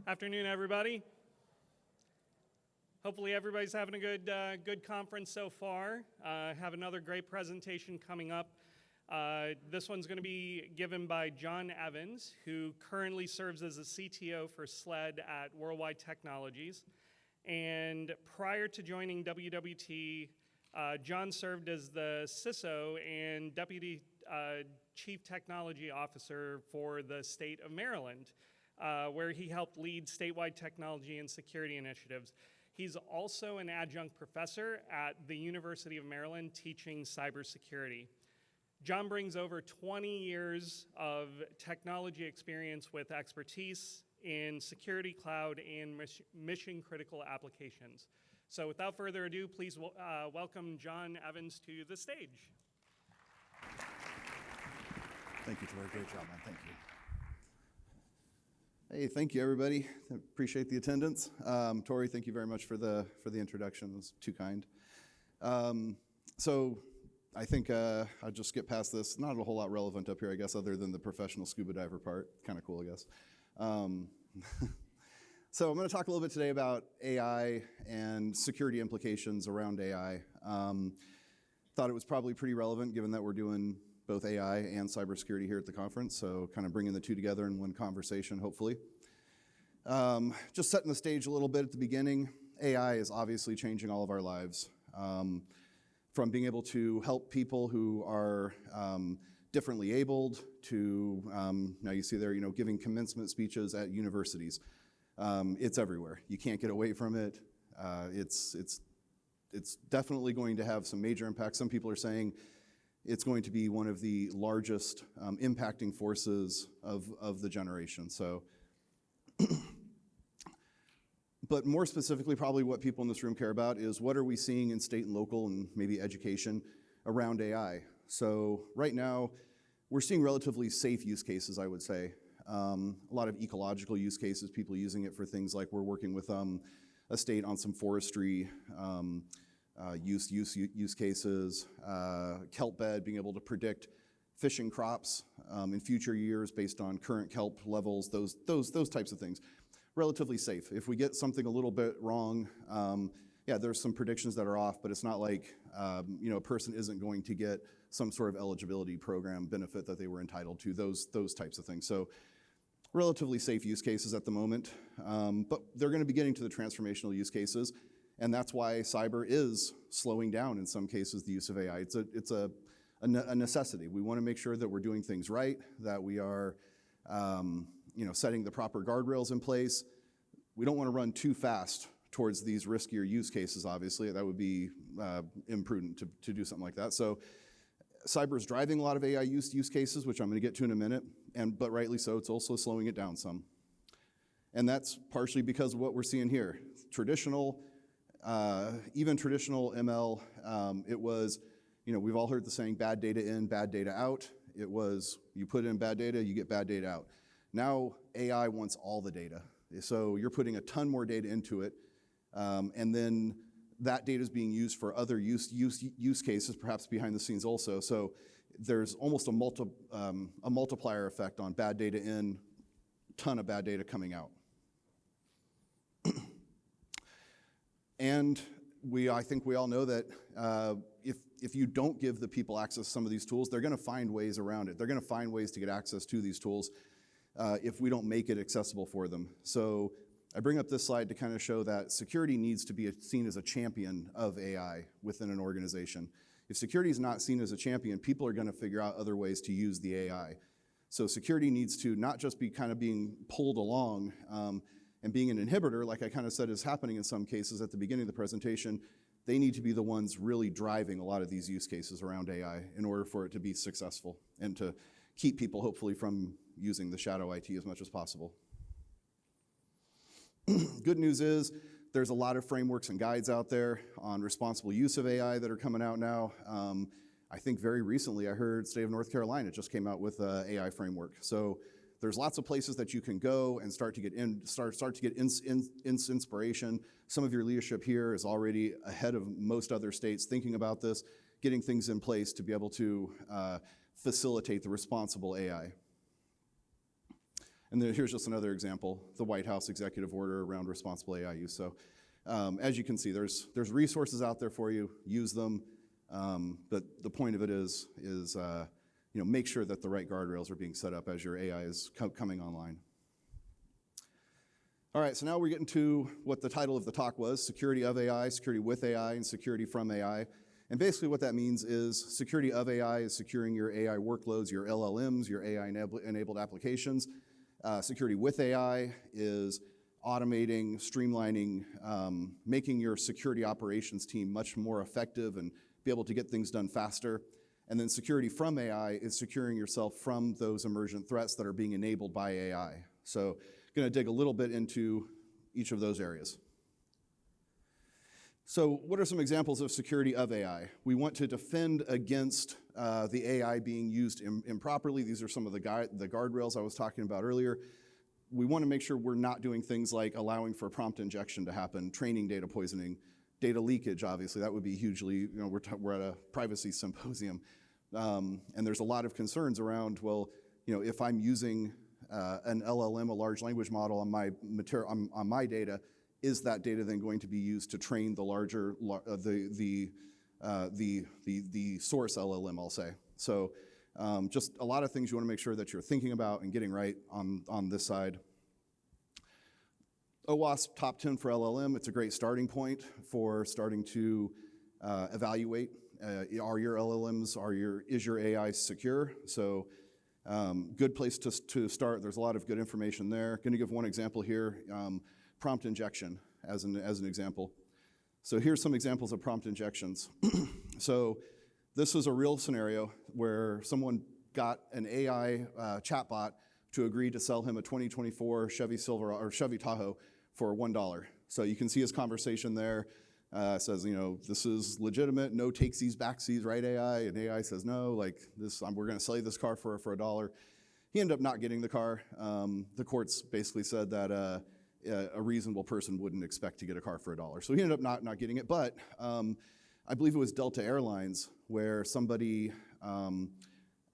Afternoon, everybody. Hopefully everybody's having a good conference so far. Have another great presentation coming up. This one's going to be given by John Evans, who currently serves as the CTO for SLED at Worldwide Technologies. And prior to joining WWT, John served as the CISO and Deputy Chief Technology Officer for the state of Maryland, where he helped lead statewide technology and security initiatives. He's also an adjunct professor at the University of Maryland teaching cybersecurity. John brings over 20 years of technology experience with expertise in security, cloud, and mission-critical applications. So without further ado, please welcome John Evans to the stage. Thank you, Tori. Great job, man. Thank you. Hey, thank you, everybody. Appreciate the attendance. Tori, thank you very much for the introduction. It was too kind. So I think I'll just skip past this. Not a whole lot relevant up here, I guess, other than the professional scuba diver part. Kind of cool, I guess. So I'm going to talk a little bit today about AI and security implications around AI. Thought it was probably pretty relevant given that we're doing both AI and cybersecurity here at the conference, so kind of bringing the two together in one conversation, hopefully. Just setting the stage a little bit at the beginning, AI is obviously changing all of our lives. From being able to help people who are differently abled to, now you see there, giving commencement speeches at universities. It's everywhere. You can't get away from it. It's definitely going to have some major impacts. Some people are saying it's going to be one of the largest impacting forces of the generation. So, but more specifically, probably what people in this room care about is what are we seeing in state and local and maybe education around AI. So right now, we're seeing relatively safe use cases, I would say. A lot of ecological use cases, people using it for things like we're working with a state on some forestry use cases, kelp bed, being able to predict fishing crops in future years based on current kelp levels, those types of things. Relatively safe. If we get something a little bit wrong, yeah, there's some predictions that are off, but it's not like a person isn't going to get some sort of eligibility program benefit that they were entitled to, those types of things. So relatively safe use cases at the moment, but they're going to be getting to the transformational use cases. And that's why cyber is slowing down in some cases the use of AI. It's a necessity. We want to make sure that we're doing things right, that we are setting the proper guardrails in place. We don't want to run too fast towards these riskier use cases, obviously. That would be imprudent to do something like that. So cyber is driving a lot of AI use cases, which I'm going to get to in a minute, but rightly so, it's also slowing it down some. And that's partially because of what we're seeing here. Even traditional ML, it was, we've all heard the saying, bad data in, bad data out. It was, you put in bad data, you get bad data out. Now AI wants all the data. So you're putting a ton more data into it, and then that data is being used for other use cases, perhaps behind the scenes also. So there's almost a multiplier effect on bad data in, ton of bad data coming out. And I think we all know that if you don't give the people access to some of these tools, they're going to find ways around it. They're going to find ways to get access to these tools if we don't make it accessible for them. So I bring up this slide to kind of show that security needs to be seen as a champion of AI within an organization. If security is not seen as a champion, people are going to figure out other ways to use the AI. So security needs to not just be kind of being pulled along and being an inhibitor, like I kind of said is happening in some cases at the beginning of the presentation. They need to be the ones really driving a lot of these use cases around AI in order for it to be successful and to keep people hopefully from using the shadow IT as much as possible. Good news is there's a lot of frameworks and guides out there on responsible use of AI that are coming out now. I think very recently I heard state of North Carolina just came out with an AI framework. So there's lots of places that you can go and start to get inspiration. Some of your leadership here is already ahead of most other states thinking about this, getting things in place to be able to facilitate the responsible AI. And then here's just another example, the White House executive order around responsible AI use. So as you can see, there's resources out there for you, use them, but the point of it is make sure that the right guardrails are being set up as your AI is coming online. All right, so now we're getting to what the title of the talk was, Security of AI, Security with AI, and Security from AI. And basically what that means is security of AI is securing your AI workloads, your LLMs, your AI-enabled applications. Security with AI is automating, streamlining, making your security operations team much more effective and be able to get things done faster. And then security from AI is securing yourself from those emergent threats that are being enabled by AI. So I'm going to dig a little bit into each of those areas. So what are some examples of security of AI? We want to defend against the AI being used improperly. These are some of the guardrails I was talking about earlier. We want to make sure we're not doing things like allowing for prompt injection to happen, training data poisoning, data leakage, obviously. That would be hugely, we're at a privacy symposium. And there's a lot of concerns around, well, if I'm using an LLM, a large language model on my on my data, is that data then going to be used to train the larger the source LLM? I'll say so. Just a lot of things you want to make sure that you're thinking about and getting right on this side. OWASP top 10 for LLM. It's a great starting point for starting to evaluate. Are your LLMs? Is your AI secure? So. Good place to start. There's a lot of good information there. Going to give one example here, prompt injection as an example. So here's some examples of prompt injections. So this is a real scenario where someone got an AI chatbot to agree to sell him a 2024 Chevy Tahoe for $1. So you can see his conversation there. Says, this is legitimate, no takesies, backsies, right, AI? And AI says, no, like this, we're going to sell you this car for $1. He ended up not getting the car. The courts basically said that a reasonable person wouldn't expect to get a car for $1. So he ended up not getting it. But I believe it was Delta Airlines where somebody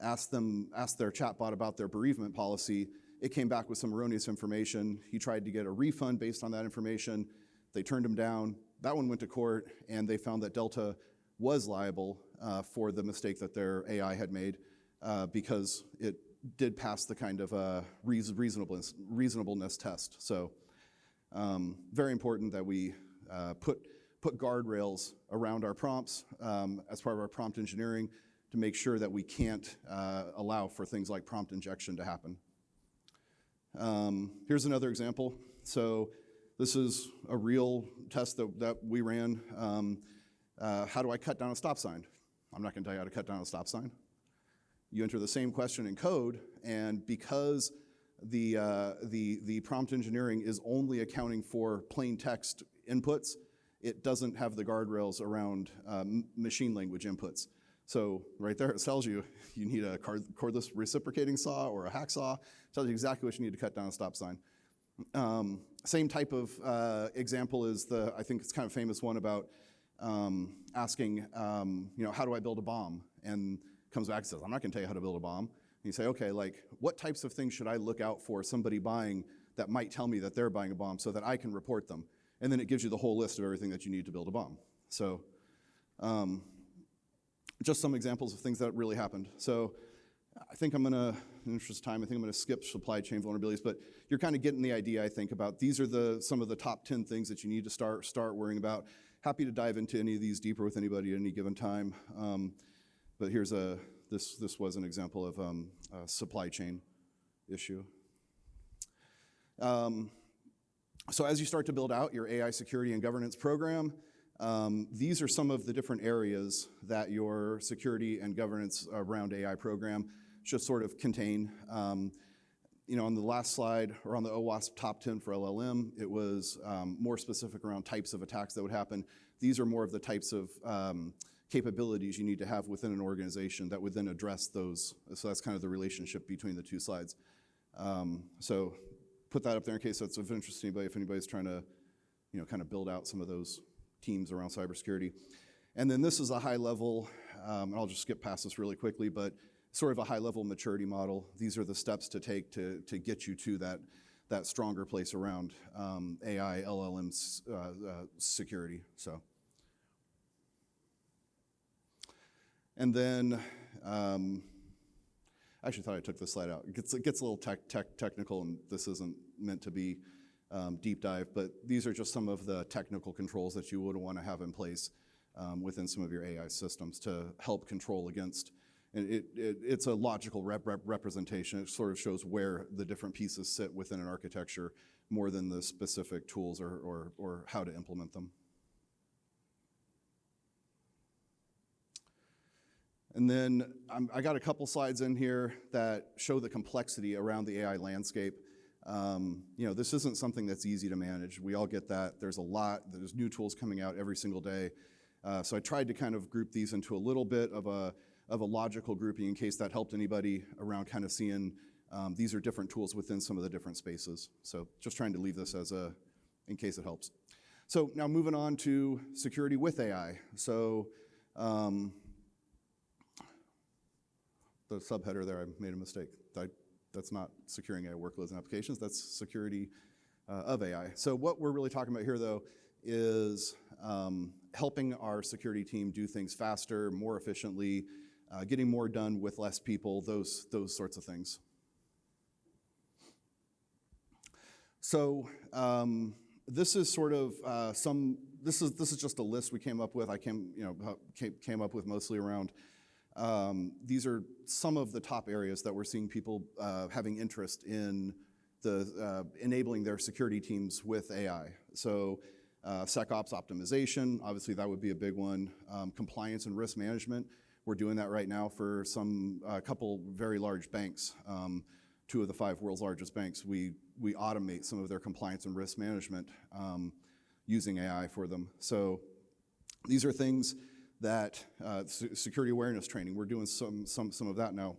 asked their chatbot about their bereavement policy. It came back with some erroneous information. He tried to get a refund based on that information. They turned him down. That one went to court, and they found that Delta was liable for the mistake that their AI had made because it did pass the kind of reasonableness test. So very important that we put guardrails around our prompts as part of our prompt engineering to make sure that we can't allow for things like prompt injection to happen. Here's another example. So this is a real test that we ran. How do I cut down a stop sign? I'm not going to tell you how to cut down a stop sign. You enter the same question in code, and because the prompt engineering is only accounting for plain text inputs, it doesn't have the guardrails around machine language inputs. So right there, it tells you need a cordless reciprocating saw or a hacksaw. It tells you exactly what you need to cut down a stop sign. Same type of example is I think it's kind of famous one about asking, how do I build a bomb? And comes back and says, I'm not going to tell you how to build a bomb. And you say, okay, like what types of things should I look out for somebody buying that might tell me that they're buying a bomb so that I can report them? And then it gives you the whole list of everything that you need to build a bomb. So just some examples of things that really happened. So I think I'm going to, in the interest of time, I think I'm going to skip supply chain vulnerabilities, but you're kind of getting the idea, I think, about these are some of the top 10 things that you need to start worrying about. Happy to dive into any of these deeper with anybody at any given time. But here's this was an example of a supply chain issue. So as you start to build out your AI security and governance program, these are some of the different areas that your security and governance around AI program should sort of contain. On the last slide, or on the OWASP top 10 for LLM, it was more specific around types of attacks that would happen. These are more of the types of capabilities you need to have within an organization that would then address those. So that's kind of the relationship between the two slides. So put that up there in case that's of interest to anybody, if anybody's trying to, kind of build out some of those teams around cybersecurity. And then this is a high level, and I'll just skip past this really quickly, but sort of a high-level maturity model. These are the steps to take to get you to that stronger place around AI, LLM security. So, and then, I actually thought I took this slide out. It gets a little technical, and this isn't meant to be deep dive, but these are just some of the technical controls that you would want to have in place within some of your AI systems to help control against. And it's a logical representation. It sort of shows where the different pieces sit within an architecture more than the specific tools or how to implement them. And then I got a couple slides in here that show the complexity around the AI landscape. This isn't something that's easy to manage. We all get that. There's new tools coming out every single day. So I tried to kind of group these into a little bit of a logical grouping in case that helped anybody around kind of seeing these are different tools within some of the different spaces. So just trying to leave this in case it helps. So now moving on to security with AI. So the subheader there, I made a mistake. That's not securing AI workloads and applications, that's security of AI. So what we're really talking about here, though, is helping our security team do things faster, more efficiently, getting more done with less people, those sorts of things. So this is sort of this is just a list we came up with. I came up with mostly around. These are some of the top areas that we're seeing people having interest in enabling their security teams with AI. So SecOps optimization, obviously that would be a big one. Compliance and risk management, we're doing that right now for a couple very large banks. 2 of the 5 world's largest banks, we automate some of their compliance and risk management using AI for them. So these are things that security awareness training, we're doing some of that now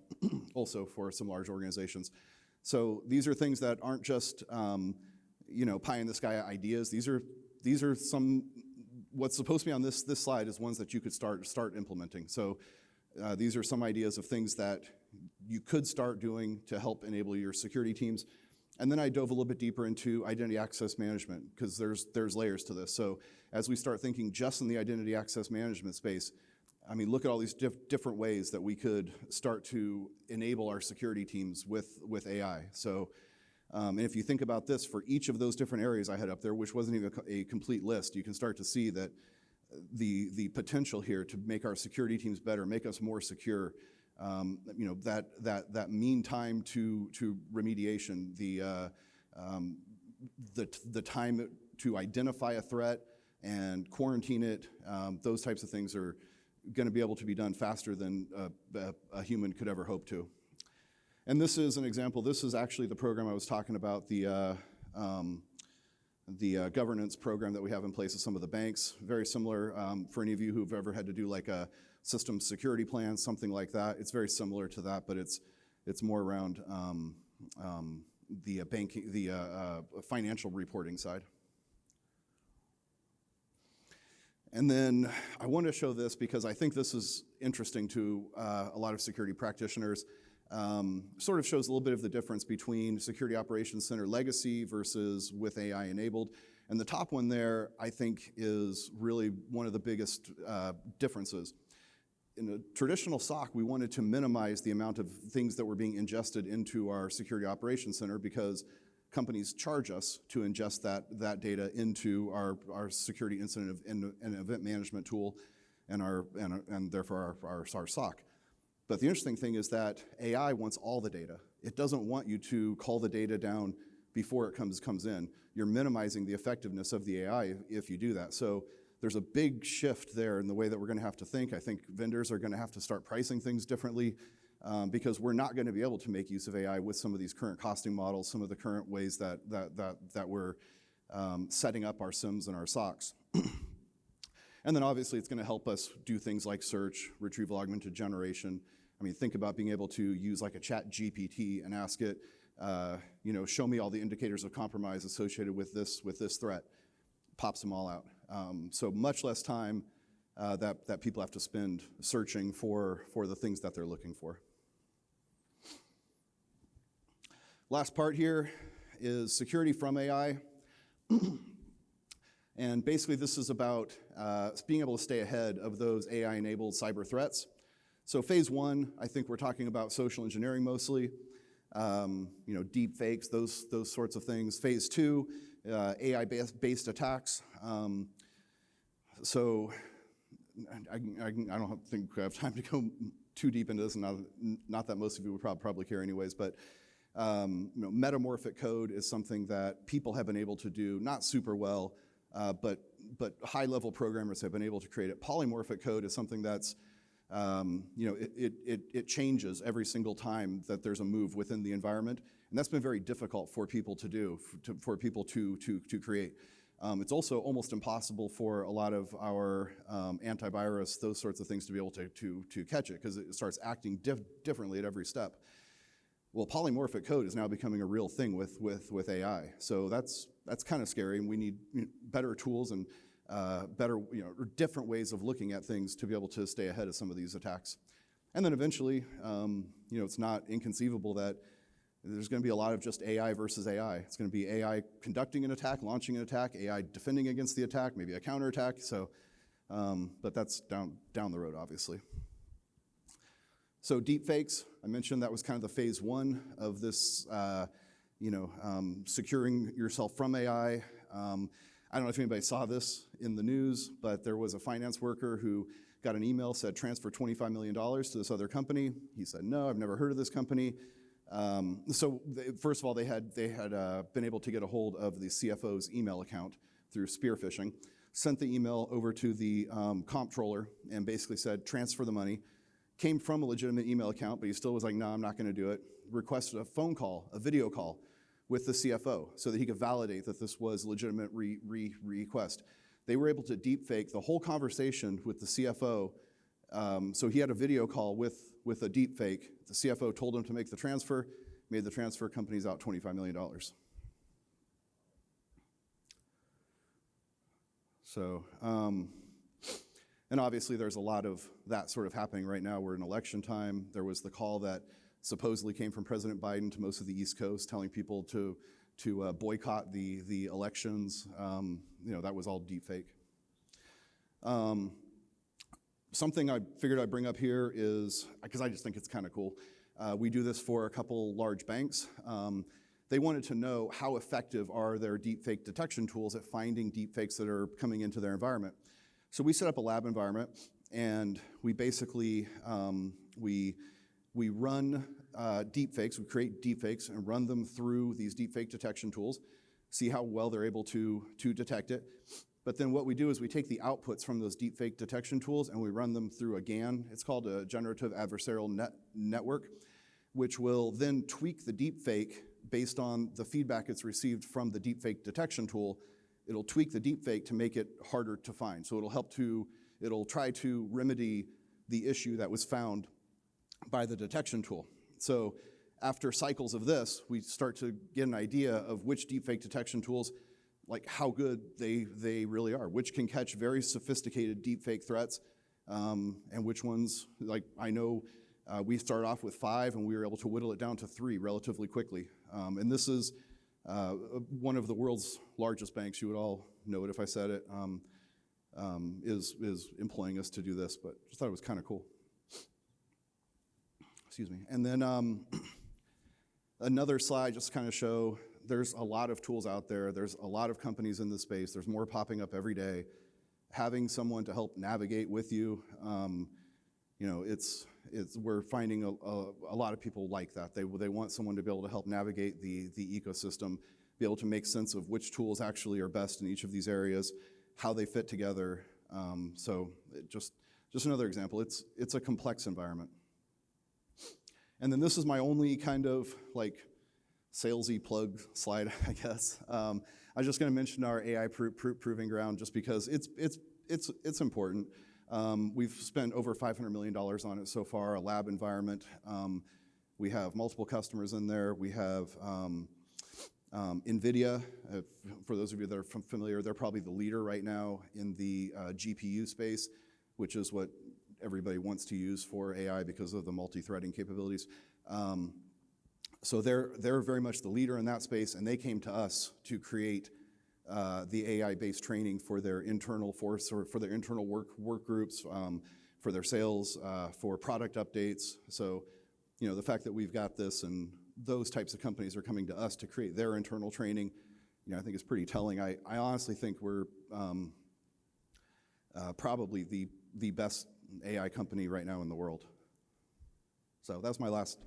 also for some large organizations. So these are things that aren't just pie in the sky ideas. These are some, what's supposed to be on this slide is ones that you could start implementing. So these are some ideas of things that you could start doing to help enable your security teams. And then I dove a little bit deeper into identity access management because there's layers to this. So as we start thinking just in the identity access management space, I mean, look at all these different ways that we could start to enable our security teams with AI. So, and if you think about this, for each of those different areas I had up there, which wasn't even a complete list, you can start to see that the potential here to make our security teams better, make us more secure, that mean time to remediation, the time to identify a threat and quarantine it, those types of things are going to be able to be done faster than a human could ever hope to. And this is an example. This is actually the program I was talking about, the governance program that we have in place with some of the banks. Very similar for any of you who've ever had to do like a system security plan, something like that. It's very similar to that, but it's more around the banking, the financial reporting side. And then I want to show this because I think this is interesting to a lot of security practitioners. Sort of shows a little bit of the difference between Security Operations Center legacy versus with AI enabled. And the top one there, I think, is really one of the biggest differences. In a traditional SOC, we wanted to minimize the amount of things that were being ingested into our Security Operations Center because companies charge us to ingest that data into our security incident and event management tool and therefore our SOC. But the interesting thing is that AI wants all the data. It doesn't want you to call the data down before it comes in. You're minimizing the effectiveness of the AI if you do that. So there's a big shift there in the way that we're going to have to think. I think vendors are going to have to start pricing things differently because we're not going to be able to make use of AI with some of these current costing models, some of the current ways that we're setting up our SIMs and our SOCs. And then obviously it's going to help us do things like search, retrieval augmented generation. I mean, think about being able to use like a chat GPT and ask it, show me all the indicators of compromise associated with this threat. Pops them all out. So much less time that people have to spend searching for the things that they're looking for. Last part here is security from AI. And basically this is about being able to stay ahead of those AI-enabled cyber threats. So phase one, I think we're talking about social engineering mostly, deep fakes, those sorts of things. Phase two, AI-based attacks. So I don't think I have time to go too deep into this, and not that most of you would probably care anyways, but metamorphic code is something that people have been able to do, not super well, but high-level programmers have been able to create it. Polymorphic code is something that's, it changes every single time that there's a move within the environment, and that's been very difficult for people to do, for people to create. It's also almost impossible for a lot of our antivirus, those sorts of things, to be able to catch it, because it starts acting differently at every step. Well, polymorphic code is now becoming a real thing with AI. So that's kind of scary, and we need better tools and better, or different ways of looking at things to be able to stay ahead of some of these attacks. And then eventually, it's not inconceivable that there's going to be a lot of just AI versus AI. It's going to be AI conducting an attack, launching an attack, AI defending against the attack, maybe a counterattack. So, but that's down the road, obviously. So deepfakes, I mentioned that was kind of the phase one of this, securing yourself from AI. I don't know if anybody saw this in the news, but there was a finance worker who got an email, said transfer $25 million to this other company. He said, no, I've never heard of this company. First of all, they had been able to get a hold of the CFO's email account through spear phishing, sent the email over to the comptroller and basically said, transfer the money. Came from a legitimate email account, but he still was like, no, I'm not going to do it. Requested a phone call, a video call with the CFO so that he could validate that this was a legitimate request. They were able to deepfake the whole conversation with the CFO. So he had a video call with a deepfake. The CFO told him to make the transfer, made the transfer, company's out $25 million. So, and obviously there's a lot of that sort of happening right now. We're in election time. There was the call that supposedly came from President Biden to most of the East Coast telling people to boycott the elections. That was all deep fake. Something I figured I'd bring up here is, because I just think it's kind of cool, we do this for a couple large banks. They wanted to know how effective are their deepfake detection tools at finding deepfakes that are coming into their environment. So we set up a lab environment, and we basically, we run deepfakes, we create deepfakes and run them through these deepfake detection tools, see how well they're able to detect it. But then what we do is we take the outputs from those deepfake detection tools and we run them through a GAN. It's called a generative adversarial network, which will then tweak the deepfake based on the feedback it's received from the deepfake detection tool. It'll tweak the deepfake to make it harder to find. So it'll try to remedy the issue that was found by the detection tool. So after cycles of this, we start to get an idea of which deepfake detection tools, like how good they really are, which can catch very sophisticated deepfake threats, and which ones, like I know we started off with 5 and we were able to whittle it down to 3 relatively quickly. And this is one of the world's largest banks, you would all know it if I said it, is employing us to do this, but just thought it was kind of cool. Excuse me. And then another slide just to kind of show there's a lot of tools out there. There's a lot of companies in this space. There's more popping up every day. Having someone to help navigate with you, we're finding a lot of people like that. They want someone to be able to help navigate the ecosystem, be able to make sense of which tools actually are best in each of these areas, how they fit together. Just another example. It's a complex environment. And then this is my only kind of like salesy plug slide, I guess. I'm just going to mention our AI proving ground just because it's important. We've spent over $500 million on it so far, a lab environment. We have multiple customers in there. We have NVIDIA. For those of you that are familiar, they're probably the leader right now in the GPU space, which is what everybody wants to use for AI because of the multi-threading capabilities. So they're very much the leader in that space, and they came to us to create the AI-based training for their internal force or for their internal work groups, for their sales, for product updates. So, you know, the fact that we've got this and those types of companies are coming to us to create their internal training, you know, I think is pretty telling. I honestly think we're probably the best AI company right now in the world. So that's my last.